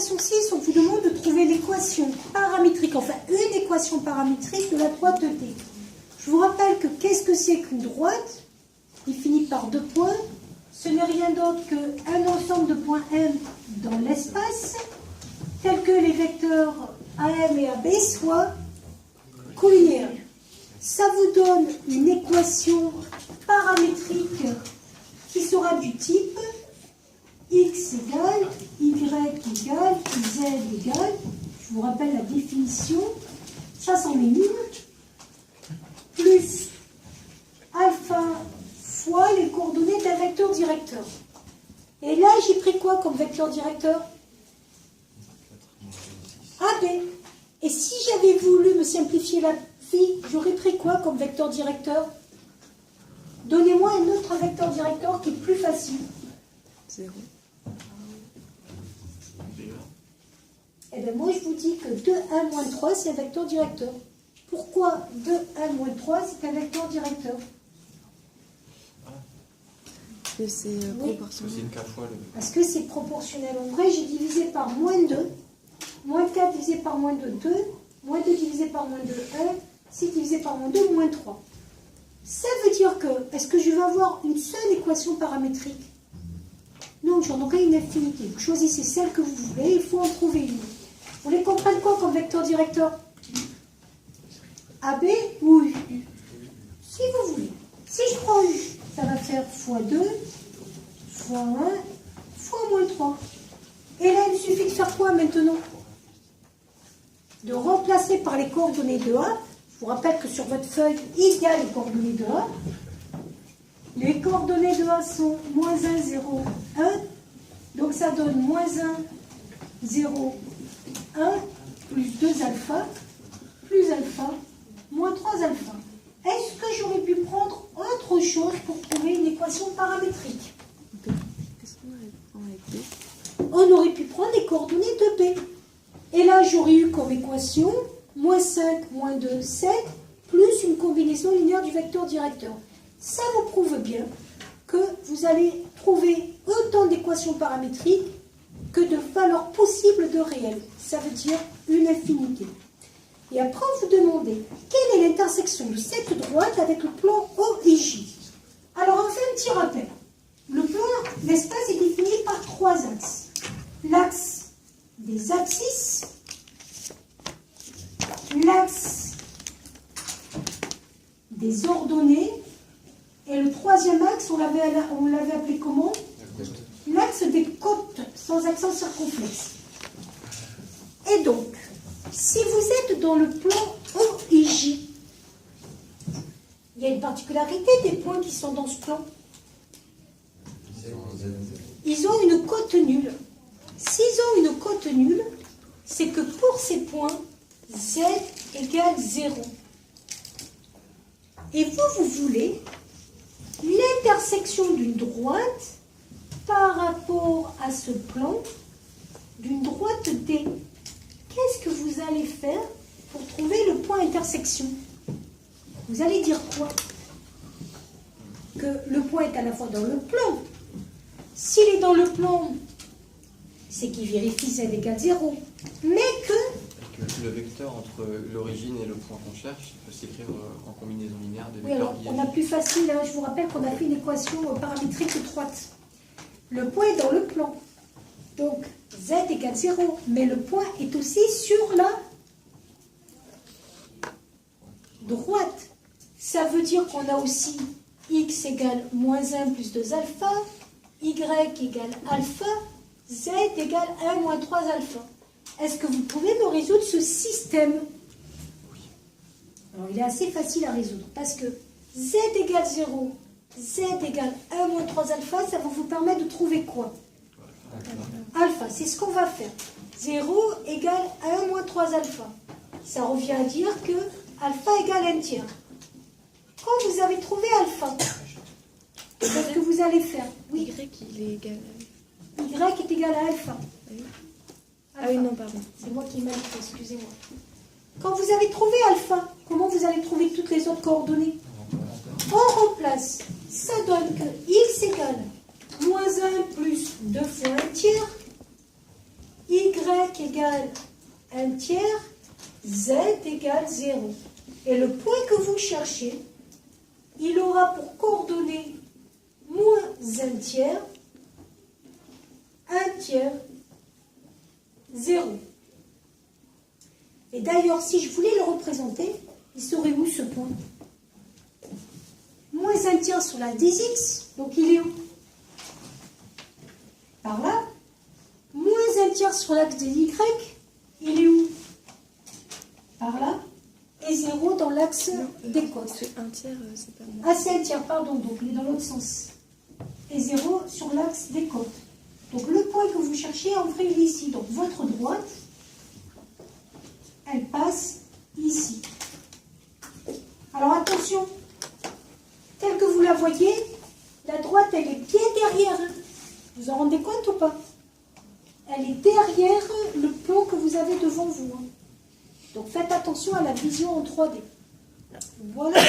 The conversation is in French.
L'expression 6, on vous demande de trouver l'équation paramétrique, enfin une équation paramétrique de la droite D. Je vous rappelle que qu'est-ce que c'est qu'une droite qui finit par 2 points? Ce n'est rien d'autre qu'un ensemble de points M dans l'espace, tel que les vecteurs AM et AB soient collinéaires. Ça vous donne une équation paramétrique qui sera du type x égale y égale z égale, je vous rappelle la définition, ça c'en est une, plus alpha fois les coordonnées d'un vecteur directeur. Et là, j'ai pris quoi comme vecteur directeur? AB. Et si j'avais voulu me simplifier la vie, j'aurais pris quoi comme vecteur directeur? Donnez-moi un autre vecteur directeur qui est plus facile. 0. Eh bien, moi, je vous dis que 2, 1, moins 3, c'est un vecteur directeur. Pourquoi 2, 1, moins 3, c'est un vecteur directeur? C'est proportionnel. Parce que c'est proportionnel. En vrai, j'ai divisé par moins 2. Moins 4 divisé par moins 2, 2. Moins 2 divisé par moins 2, 1. 6 divisé par moins 2, moins 3. Ça veut dire que, est-ce que je vais avoir une seule équation paramétrique? Non, j'en aurai une infinité. Vous choisissez celle que vous voulez, il faut en trouver une. Vous les comprenez quoi comme vecteur directeur? AB ou U? Si vous voulez. Si je prends U, ça va faire fois 2, fois 1, fois moins 3. Et là, il suffit de faire quoi maintenant? De remplacer par les coordonnées de A. Je vous rappelle que sur votre feuille, il y a les coordonnées de A. Les coordonnées de A sont moins 1, 0, 1. Donc ça donne moins 1, 0, 1, plus 2 alpha, plus alpha, moins 3 alpha. Est-ce que j'aurais pu prendre autre chose pour trouver une équation paramétrique? Qu'est-ce qu'on a avec B? On aurait pu prendre les coordonnées de B. Et là, j'aurais eu comme équation moins 5, moins 2, 7, plus une combinaison linéaire du vecteur directeur. Ça vous prouve bien que vous allez trouver autant d'équations paramétriques que de valeurs possibles de réel. Ça veut dire une infinité. Et après, vous demandez quelle est l'intersection de cette droite avec le plan O et J. Alors, on fait un petit rappel. Le plan, l'espace est défini par 3 axes. L'axe des abscisses, l'axe des ordonnées, et le troisième axe, on l'avait appelé comment? L'axe des côtes, sans accent circonflexe. Et donc, si vous êtes dans le plan O et J, il y a une particularité des points qui sont dans ce plan. Ils ont une cote nulle. S'ils ont une cote nulle, c'est que pour ces points, Z égale 0. Et vous voulez l'intersection d'une droite par rapport à ce plan d'une droite D. Qu'est-ce que vous allez faire pour trouver le point intersection? Vous allez dire quoi? Que le point est à la fois dans le plan. S'il est dans le plan, c'est qu'il vérifie Z égale 0. Mais que... Le vecteur entre l'origine et le point qu'on cherche peut s'écrire en combinaison linéaire des Oui, vecteurs alors, on a plus facile, hein, je vous rappelle qu'on a fait une équation paramétrique étroite. Le point est dans le plan. Donc, Z égale 0. Mais le point est aussi sur la droite. Ça veut dire qu'on a aussi x égale moins 1 plus 2 alpha, y égale alpha, z égale 1 moins 3 alpha. Est-ce que vous pouvez me résoudre ce système? Alors, il est assez facile à résoudre parce que z égale 0, z égale 1 moins 3 alpha, ça va vous permettre de trouver quoi? Alpha, c'est ce qu'on va faire. 0 égale 1 moins 3 alpha. Ça revient à dire que alpha égale 1 tiers. Quand vous avez trouvé alpha, qu'est-ce que vous allez faire? Oui. Y, il est égal à... Y est égal à alpha. Oui. Alpha. Ah oui, non, pardon. C'est moi qui ai mal fait, excusez-moi. Quand vous avez trouvé alpha, comment vous allez trouver toutes les autres coordonnées? On remplace. Ça donne que x égale moins 1 plus 2 fois 1 tiers, y égale 1 tiers, z égale 0. Et le point que vous cherchez, il aura pour coordonnée moins 1 tiers, 0. Et d'ailleurs, si je voulais le représenter, il serait où ce point? Moins 1 tiers sur l'axe des x, donc il est où? Par là. Moins 1 tiers sur l'axe des y, il est où? Par là. Et 0 dans l'axe des côtes. Parce que 1 tiers, c'est pas bon. Ah, c'est 1 tiers, pardon, donc il est dans l'autre sens. Et 0 sur l'axe des côtes. Donc le point que vous cherchez, en vrai, il est ici. Donc votre droite, elle passe ici. Alors attention, telle que vous la voyez, la droite, elle est bien derrière. Vous en rendez compte ou pas? Elle est derrière le plan que vous avez devant vous. Donc faites attention à la vision en 3D. Voilà.